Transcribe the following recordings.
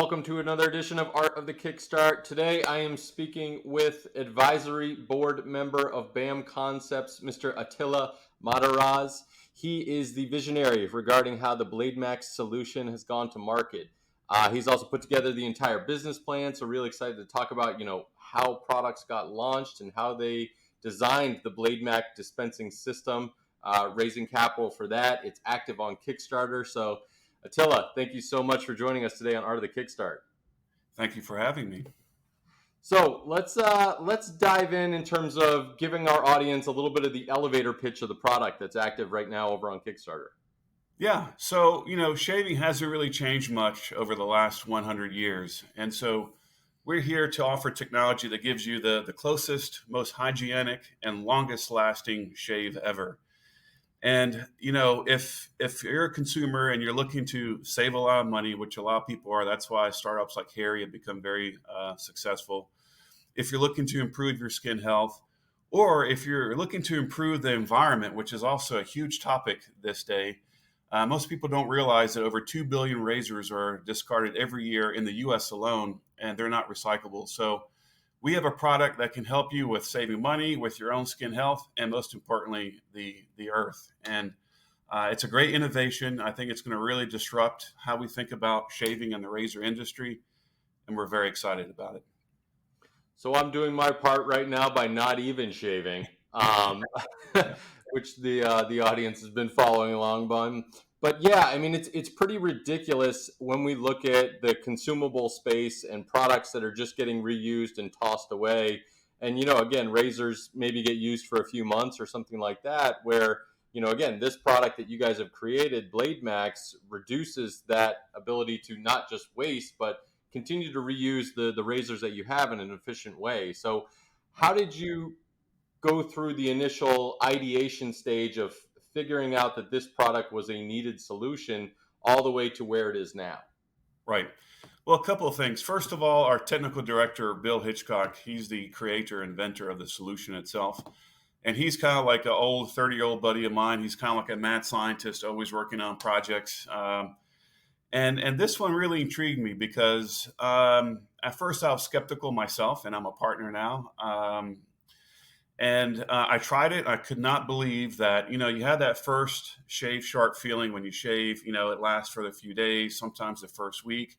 welcome to another edition of Art of the Kickstart. Today I am speaking with advisory board member of BAM Concepts, Mr. Attila Madarasz. He is the visionary regarding how the BLADEMAX solution has gone to market. He's also put together the entire business plan, so really excited to talk about, how products got launched and how they designed the BLADEMAX dispensing system, raising capital for that. It's active on Kickstarter, so Attila, thank you so much for joining us today on Art of the Kickstart. Thank you for having me. So let's dive in terms of giving our audience a little bit of the elevator pitch of the product that's active right now over on Kickstarter. Yeah, so shaving hasn't really changed much over the last 100 years, and so we're here to offer technology that gives you the closest, most hygienic, and longest lasting shave ever. And, if you're a consumer and you're looking to save a lot of money, which a lot of people are, that's why startups like Harry have become very successful. If you're looking to improve your skin health, or if you're looking to improve the environment, which is also a huge topic this day, most people don't realize that over 2 billion razors are discarded every year in the U.S. alone, and they're not recyclable. So we have a product that can help you with saving money, with your own skin health, and most importantly, the earth. And it's a great innovation. I think it's going to really disrupt how we think about shaving in the razor industry, and we're very excited about it. So I'm doing my part right now by not even shaving, which the audience has been following along by. But yeah, I mean, it's pretty ridiculous when we look at the consumable space and products that are just getting reused and tossed away. And, again, razors maybe get used for a few months or something like that, where, again, this product that you guys have created, BLADEMAX, reduces that ability to not just waste, but continue to reuse the razors that you have in an efficient way. So how did you go through the initial ideation stage of figuring out that this product was a needed solution all the way to where it is now? Right. Well, a couple of things. First of all, our technical director, Bill Hitchcock, he's the creator, inventor of the solution itself. And he's kind of like an old 30-year-old buddy of mine. He's kind of like a mad scientist, always working on projects. And this one really intrigued me because at first I was skeptical myself, and I'm a partner now. And I tried it. I could not believe that, you had that first shave sharp feeling when you shave, it lasts for a few days, sometimes the first week.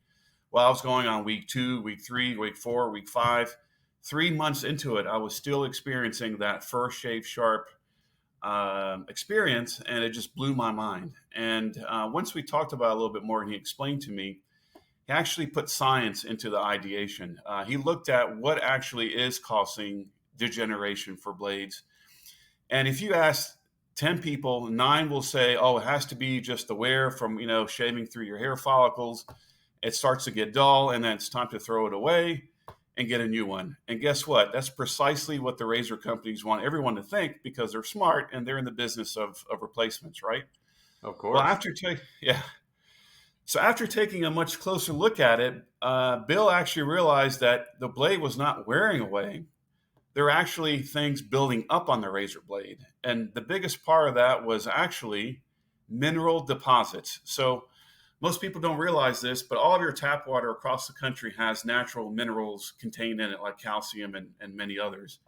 Well, I was going on week 2, week 3, week 4, week 5. 3 months into it, I was still experiencing that first shave sharp experience, and it just blew my mind. And once we talked about it a little bit more and he explained to me, he actually put science into the ideation. He looked at what actually is causing degeneration for blades. And if you ask 10 people, 9 will say, oh, it has to be just the wear from, shaving through your hair follicles. It starts to get dull, and then it's time to throw it away and get a new one. And guess what? That's precisely what the razor companies want everyone to think, because they're smart and they're in the business of replacements, right? Of course. Well, So after taking a much closer look at it, Bill actually realized that the blade was not wearing away. There were actually things building up on the razor blade. And the biggest part of that was actually mineral deposits. So most people don't realize this, but all of your tap water across the country has natural minerals contained in it, like calcium and many others.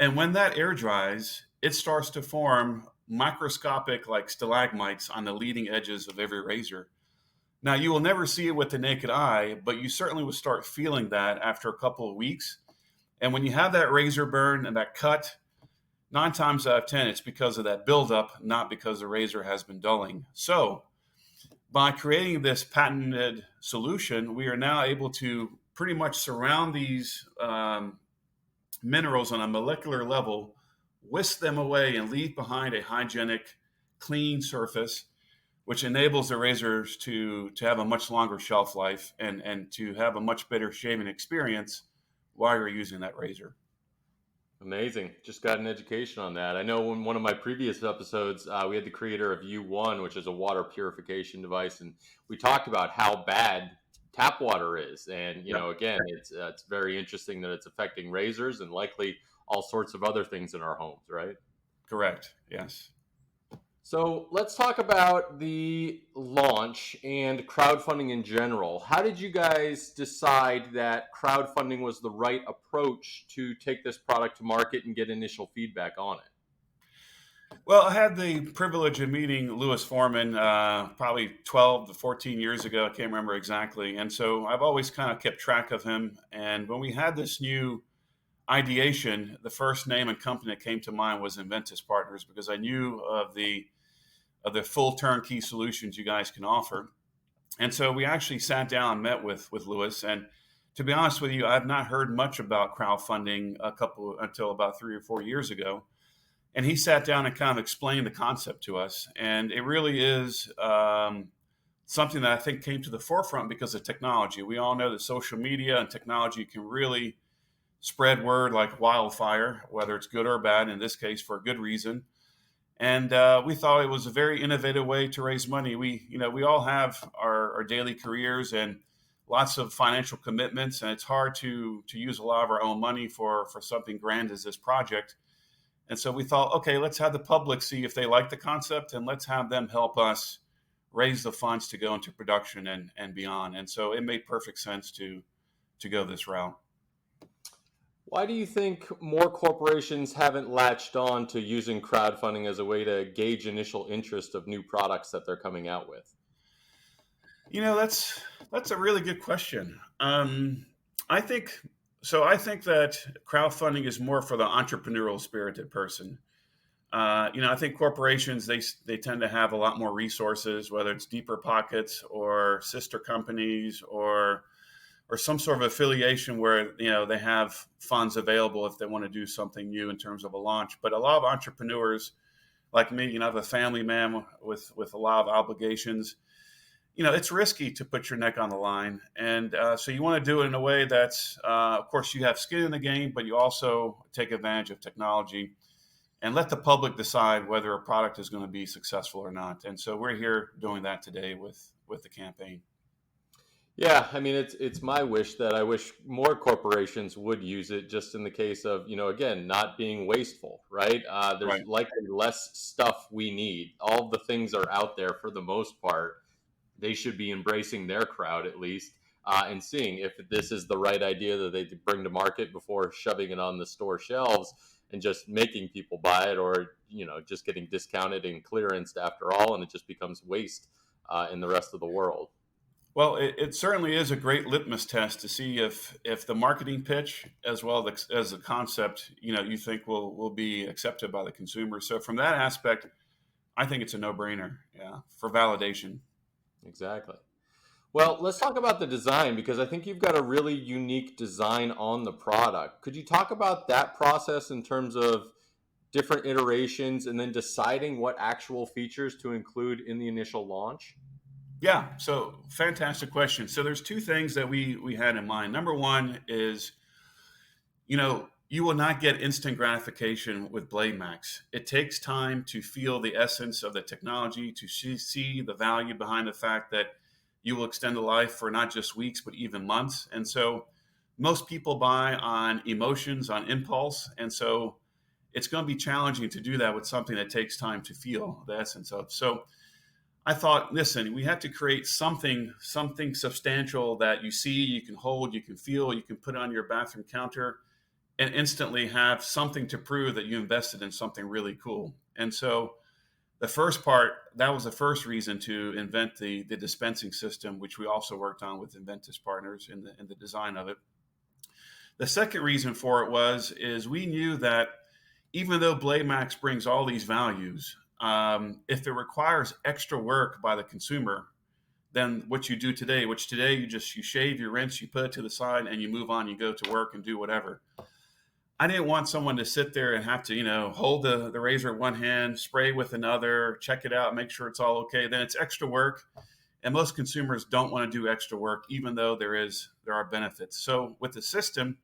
And when that air dries, it starts to form microscopic like stalagmites on the leading edges of every razor. Now, you will never see it with the naked eye, but you certainly will start feeling that after a couple of weeks. And when you have that razor burn and that cut, 9 times out of 10, it's because of that buildup, not because the razor has been dulling. So by creating this patented solution, we are now able to pretty much surround these minerals on a molecular level, whisk them away, and leave behind a hygienic, clean surface, which enables the razors to have a much longer shelf life and to have a much better shaving experience while you're using that razor. Amazing. Just got an education on that. I know in one of my previous episodes, we had the creator of U1, which is a water purification device, and we talked about how bad tap water is. And, again, it's very interesting that it's affecting razors and likely all sorts of other things in our homes, right? Correct. Yes. So let's talk about the launch and crowdfunding in general. How did you guys decide that crowdfunding was the right approach to take this product to market and get initial feedback on it? Well, I had the privilege of meeting Lewis Foreman probably 12 to 14 years ago. I can't remember exactly. And so I've always kind of kept track of him. And when we had this new ideation, the first name and company that came to mind was Inventus Partners, because I knew of the full turnkey solutions you guys can offer. And so we actually sat down and met with Lewis. And to be honest with you, I've not heard much about crowdfunding until about 3 or 4 years ago. And he sat down and kind of explained the concept to us. And it really is something that I think came to the forefront because of technology. We all know that social media and technology can really spread word like wildfire, whether it's good or bad, in this case, for a good reason. And we thought it was a very innovative way to raise money. We all have our daily careers and lots of financial commitments, and it's hard to use a lot of our own money for something grand as this project. And so we thought, okay, let's have the public see if they like the concept, and let's have them help us raise the funds to go into production and beyond. And so it made perfect sense to go this route. Why do you think more corporations haven't latched on to using crowdfunding as a way to gauge initial interest of new products that they're coming out with? That's a really good question. I think so. I think that crowdfunding is more for the entrepreneurial spirited person. I think corporations they tend to have a lot more resources, whether it's deeper pockets or sister companies or some sort of affiliation where they have funds available if they want to do something new in terms of a launch. But a lot of entrepreneurs like me, I have a family man with a lot of obligations. It's risky to put your neck on the line. And so you want to do it in a way that's, of course, you have skin in the game, but you also take advantage of technology and let the public decide whether a product is going to be successful or not. And so we're here doing that today with the campaign. Yeah, I mean, it's my wish that I wish more corporations would use it, just in the case of, again, not being wasteful, right? There's Right. likely less stuff we need. All of the things are out there for the most part. They should be embracing their crowd at least, and seeing if this is the right idea that they bring to market before shoving it on the store shelves and just making people buy it, or just getting discounted and clearanced after all, and it just becomes waste in the rest of the world. Well, it certainly is a great litmus test to see if the marketing pitch as well as the concept, you think will be accepted by the consumer. So from that aspect, I think it's a no-brainer, yeah, for validation. Exactly. Well, let's talk about the design, because I think you've got a really unique design on the product. Could you talk about that process in terms of different iterations and then deciding what actual features to include in the initial launch? Yeah, so fantastic question. So there's two things that we had in mind. Number one is, you will not get instant gratification with BLADEMAX. It takes time to feel the essence of the technology, to see the value behind the fact that you will extend the life for not just weeks, but even months. And so most people buy on emotions, on impulse. And so it's going to be challenging to do that with something that takes time to feel the essence of. So I thought, listen, we have to create something substantial that you see, you can hold, you can feel, you can put on your bathroom counter and instantly have something to prove that you invested in something really cool. And so the first part, that was the first reason to invent the dispensing system, which we also worked on with Inventus Partners in the design of it. The second reason for it is we knew that even though BLADEMAX brings all these values, if it requires extra work by the consumer than what you do today, which today you shave, you rinse, you put it to the side, and you move on, you go to work and do whatever. I didn't want someone to sit there and have to, hold the razor in one hand, spray with another, check it out, make sure it's all okay. Then it's extra work. And most consumers don't want to do extra work, even though there are benefits. So with the system,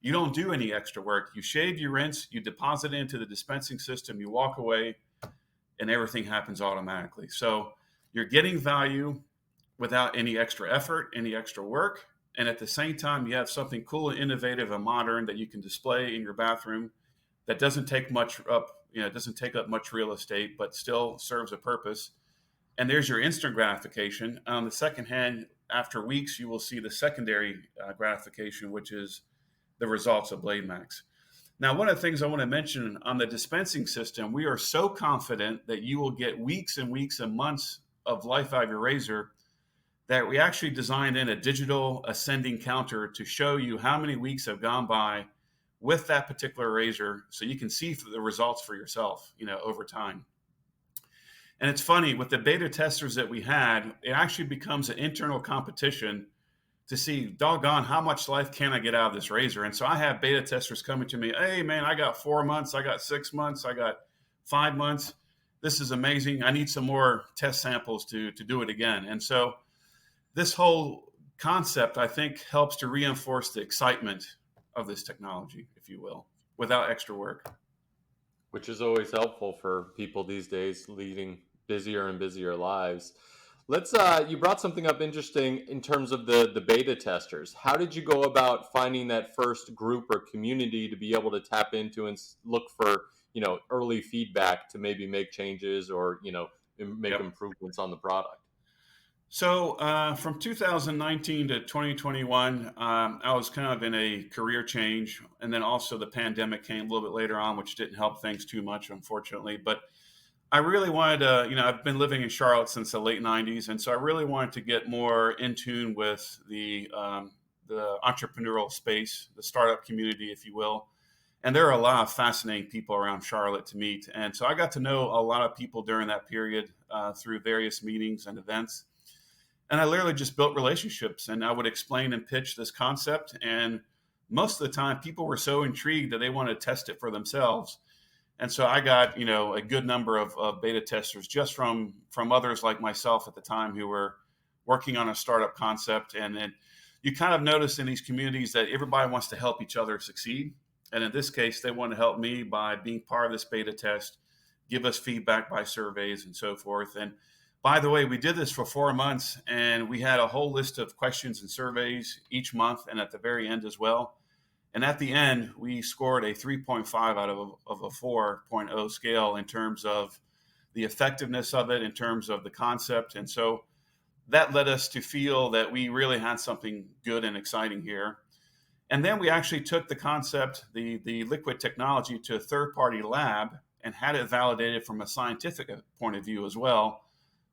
you don't do any extra work. You shave, you rinse, you deposit it into the dispensing system, you walk away, and everything happens automatically. So you're getting value without any extra effort, any extra work. And at the same time, you have something cool and innovative and modern that you can display in your bathroom that doesn't take much up, it doesn't take up much real estate, but still serves a purpose. And there's your instant gratification. On the second hand, after weeks, you will see the secondary gratification, which is the results of BLADEMAX. Now, one of the things I want to mention on the dispensing system, we are so confident that you will get weeks and weeks and months of life out of your razor that we actually designed in a digital ascending counter to show you how many weeks have gone by with that particular razor, so you can see the results for yourself, over time. And it's funny, with the beta testers that we had, it actually becomes an internal competition to see, doggone, how much life can I get out of this razor? And so I have beta testers coming to me, hey man, I got 4 months, I got 6 months, I got 5 months. This is amazing. I need some more test samples to do it again. And so this whole concept, I think, helps to reinforce the excitement of this technology, if you will, without extra work. Which is always helpful for people these days leading busier and busier lives. Let's you brought something up interesting in terms of the beta testers. How did you go about finding that first group or community to be able to tap into and look for, early feedback to maybe make changes or, make improvements on the product? So from 2019 to 2021, I was kind of in a career change. And then also the pandemic came a little bit later on, which didn't help things too much, unfortunately. But I really wanted to, I've been living in Charlotte since the late 90s. And so I really wanted to get more in tune with the entrepreneurial space, the startup community, if you will. And there are a lot of fascinating people around Charlotte to meet. And so I got to know a lot of people during that period through various meetings and events. And I literally just built relationships, and I would explain and pitch this concept. And most of the time, people were so intrigued that they wanted to test it for themselves. And so I got, a good number of beta testers just from others like myself at the time who were working on a startup concept. And then you kind of notice in these communities that everybody wants to help each other succeed. And in this case, they want to help me by being part of this beta test, give us feedback by surveys and so forth. And by the way, we did this for 4 months, and we had a whole list of questions and surveys each month and at the very end as well. And at the end, we scored a 3.5 out of a 4.0 scale in terms of the effectiveness of it, in terms of the concept. And so that led us to feel that we really had something good and exciting here. And then we actually took the concept, the liquid technology, to a third-party lab and had it validated from a scientific point of view as well.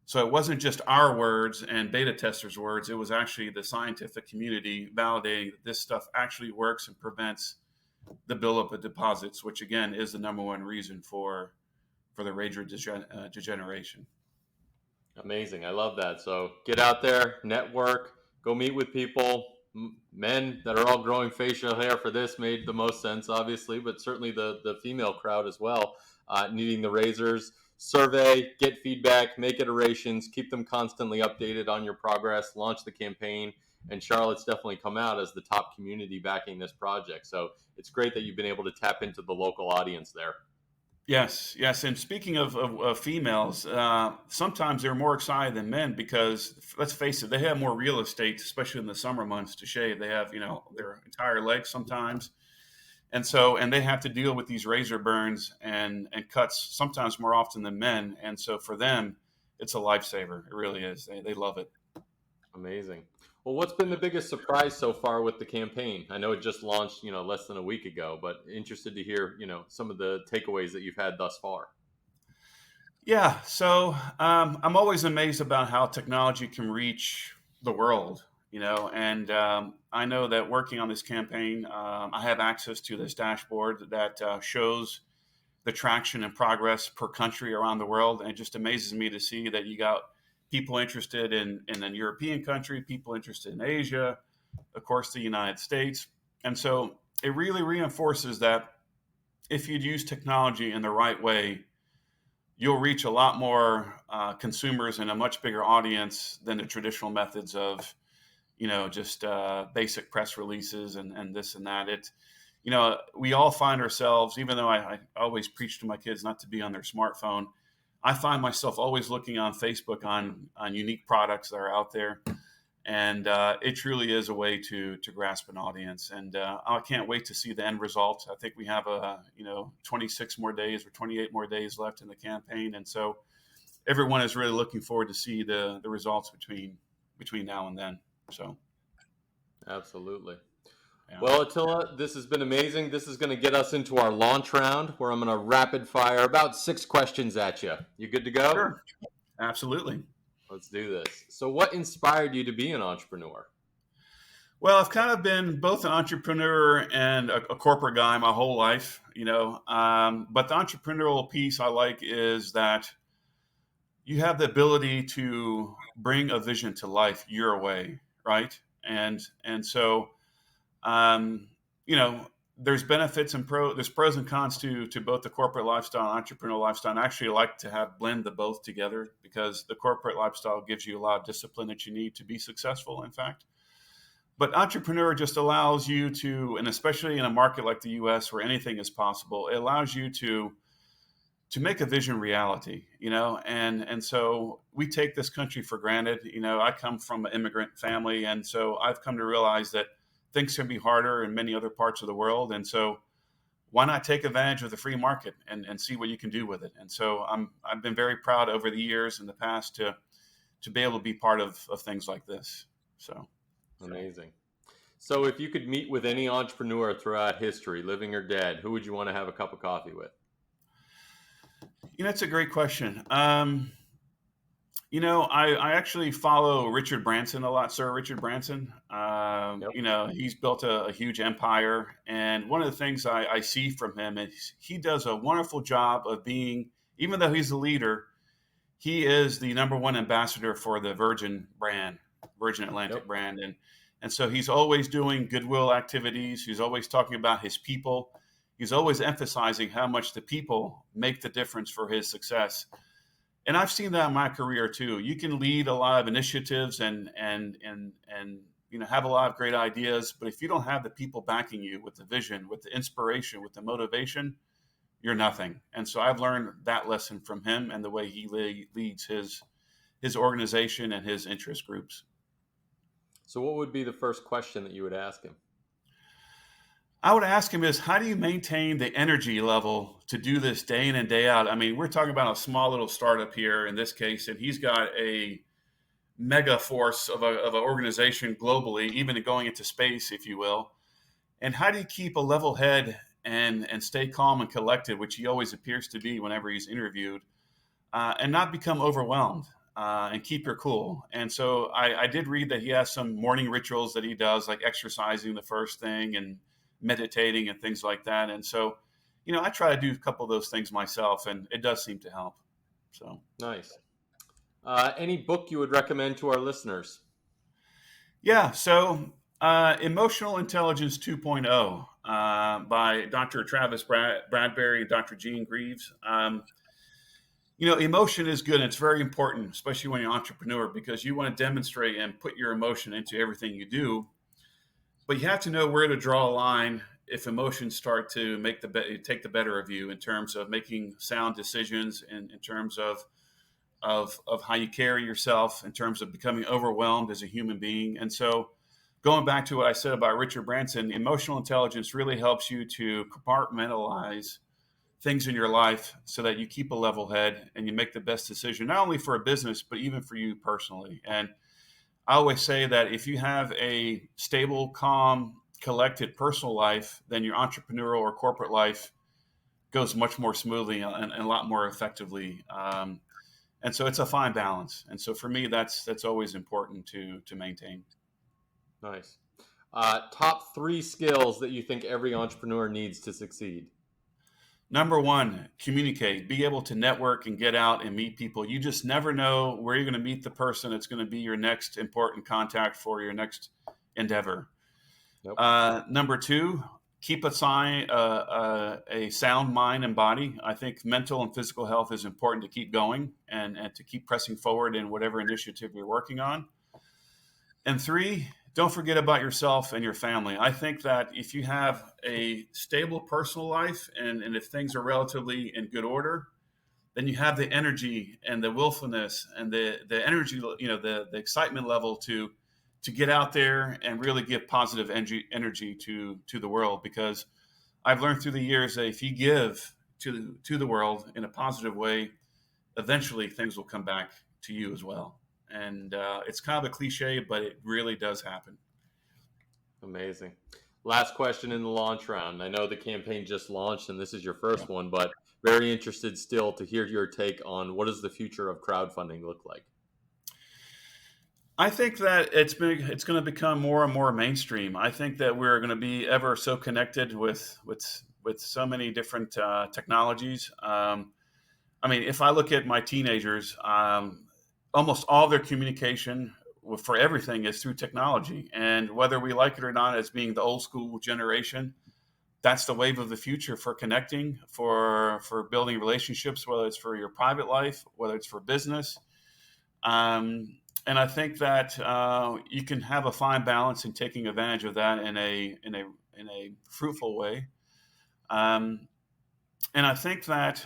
So it wasn't just our words and beta testers' words. It was actually the scientific community validating that this stuff actually works and prevents the buildup of deposits, which, again, is the number one reason for the razor degeneration. Amazing. I love that. So get out there, network, go meet with people. Men that are all growing facial hair for this made the most sense, obviously, but certainly the female crowd as well, needing the razors. Survey, get feedback, make iterations, keep them constantly updated on your progress, launch the campaign, and Charlotte's definitely come out as the top community backing this project. So it's great that you've been able to tap into the local audience there. Yes. And speaking of females, sometimes they're more excited than men because, let's face it, they have more real estate, especially in the summer months, to shave. They have, their entire legs sometimes. And they have to deal with these razor burns and cuts sometimes more often than men. And so for them, it's a lifesaver. It really is. They love it. Amazing. Well, what's been the biggest surprise so far with the campaign? I know it just launched, less than a week ago, but interested to hear, some of the takeaways that you've had thus far. Yeah. So I'm always amazed about how technology can reach the world. And I know that working on this campaign, I have access to this dashboard that shows the traction and progress per country around the world. And it just amazes me to see that you got people interested in a European country, people interested in Asia, of course, the United States. And so it really reinforces that if you'd use technology in the right way, you'll reach a lot more consumers and a much bigger audience than the traditional methods of just basic press releases and this and that. We all find ourselves, even though I always preach to my kids not to be on their smartphone, I find myself always looking on Facebook on unique products that are out there. And it truly is a way to grasp an audience. And I can't wait to see the end result. I think we have 26 more days or 28 more days left in the campaign, and so everyone is really looking forward to see the results between now and then. So, Absolutely. yeah. Well, Attila, this has been amazing. This is going to get us into our launch round where I'm going to rapid fire about 6 questions at you. You good to go? Sure, absolutely. Let's do this. So, what inspired you to be an entrepreneur? Well, I've kind of been both an entrepreneur and a corporate guy my whole life, but the entrepreneurial piece I like is that you have the ability to bring a vision to life your way, right? And so, um, you know, there's benefits and there's pros and cons to both the corporate lifestyle and entrepreneurial lifestyle. And I actually like to have blend the both together, because the corporate lifestyle gives you a lot of discipline that you need to be successful, in fact. But entrepreneur just allows you to, and especially in a market like the US where anything is possible, it allows you to make a vision reality, and so we take this country for granted. I come from an immigrant family, and so I've come to realize that things can be harder in many other parts of the world. And so why not take advantage of the free market and see what you can do with it? And so I've been very proud over the years in the past to be able to be part of things like this. So amazing. So if you could meet with any entrepreneur throughout history, living or dead, who would you want to have a cup of coffee with? That's a great question. I actually follow Richard Branson a lot, Sir Richard Branson. Yep. He's built a huge empire. And one of the things I see from him is he does a wonderful job of being, even though he's the leader, he is the number one ambassador for the Virgin Atlantic Yep. brand. And so he's always doing goodwill activities. He's always talking about his people. He's always emphasizing how much the people make the difference for his success. And I've seen that in my career too. You can lead a lot of initiatives and have a lot of great ideas, but if you don't have the people backing you with the vision, with the inspiration, with the motivation, you're nothing. And so I've learned that lesson from him and the way he leads his organization and his interest groups. So what would be the first question that you would ask him? I would ask him is, how do you maintain the energy level to do this day in and day out? I mean, we're talking about a small little startup here in this case, and he's got a mega force of an organization globally, even going into space, if you will. And how do you keep a level head and stay calm and collected, which he always appears to be whenever he's interviewed, and not become overwhelmed, and keep your cool? And so I did read that he has some morning rituals that he does, like exercising the first thing and meditating and things like that. And so, I try to do a couple of those things myself, and it does seem to help. So nice. Any book you would recommend to our listeners? Yeah. So Emotional Intelligence 2.0 by Dr. Travis Bradbury and Dr. Gene Greaves. Emotion is good. And it's very important, especially when you're an entrepreneur, because you want to demonstrate and put your emotion into everything you do. But you have to know where to draw a line if emotions start to take the better of you in terms of making sound decisions, in terms of how you carry yourself, in terms of becoming overwhelmed as a human being. And so going back to what I said about Richard Branson, emotional intelligence really helps you to compartmentalize things in your life so that you keep a level head and you make the best decision, not only for a business, but even for you personally. And I always say that if you have a stable, calm, collected personal life, then your entrepreneurial or corporate life goes much more smoothly and a lot more effectively. And so it's a fine balance. And so for me, that's always important to maintain. Nice. Top 3 skills that you think every entrepreneur needs to succeed? Number 1, communicate. Be able to network and get out and meet people. You just never know where you're going to meet the person that's going to be your next important contact for your next endeavor. Yep. Number 2, keep a sound mind and body. I think mental and physical health is important to keep going and to keep pressing forward in whatever initiative you're working on. And 3, don't forget about yourself and your family. I think that if you have a stable personal life and if things are relatively in good order, then you have the energy and the willfulness and the energy, the excitement level to to get out there and really give positive energy to the world, because I've learned through the years that if you give to the world in a positive way, eventually things will come back to you as well. And it's kind of a cliche, but it really does happen. Amazing. Last question in the launch round. I know the campaign just launched and this is your first one, but very interested still to hear your take on what does the future of crowdfunding look like? I think that it's going to become more and more mainstream. I think that we're going to be ever so connected with so many different technologies. I mean, if I look at my teenagers, almost all their communication for everything is through technology. And whether we like it or not, as being the old school generation, that's the wave of the future for connecting, for building relationships, whether it's for your private life, whether it's for business. And I think that you can have a fine balance in taking advantage of that in a fruitful way. And I think that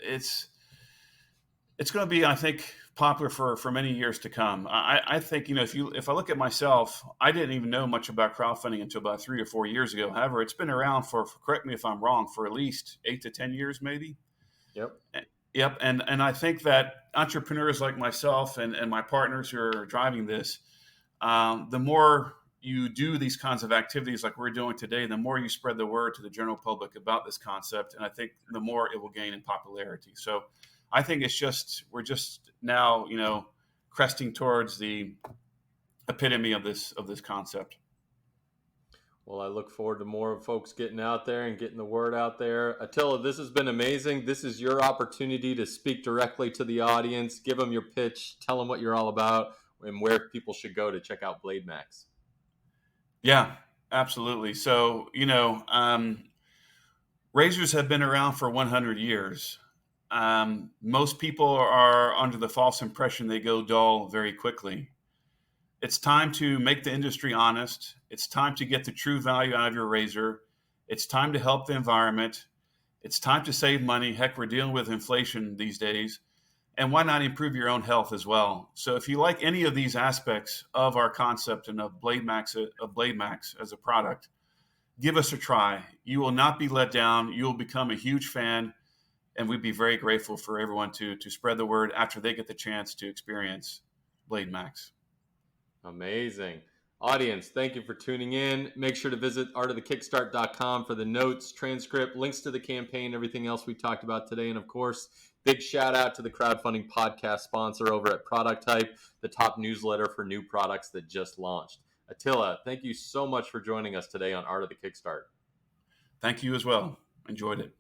it's going to be, I think, popular for many years to come. I think, if I look at myself, I didn't even know much about crowdfunding until about 3 or 4 years ago. However, it's been around for, correct me if I'm wrong, for at least 8 to 10 years, maybe. Yep. Yep. And I think that entrepreneurs like myself and my partners who are driving this, the more you do these kinds of activities like we're doing today, the more you spread the word to the general public about this concept. And I think the more it will gain in popularity. So I think we're just now, cresting towards the epitome of this concept. Well, I look forward to more folks getting out there and getting the word out there. Attila, this has been amazing. This is your opportunity to speak directly to the audience. Give them your pitch. Tell them what you're all about and where people should go to check out BLADEMAX. Yeah, absolutely. So, razors have been around for 100 years. Most people are under the false impression they go dull very quickly. It's time to make the industry honest. It's time to get the true value out of your razor. It's time to help the environment. It's time to save money. Heck, we're dealing with inflation these days. And why not improve your own health as well? So if you like any of these aspects of our concept and of BLADEMAX as a product, give us a try. You will not be let down. You will become a huge fan. And we'd be very grateful for everyone to spread the word after they get the chance to experience BLADEMAX. Amazing. Audience, thank you for tuning in. Make sure to visit artofthekickstart.com for the notes, transcript, links to the campaign, everything else we talked about today. And of course, big shout out to the crowdfunding podcast sponsor over at Product Hype, the top newsletter for new products that just launched. Attila, thank you so much for joining us today on Art of the Kickstart. Thank you as well. Enjoyed it.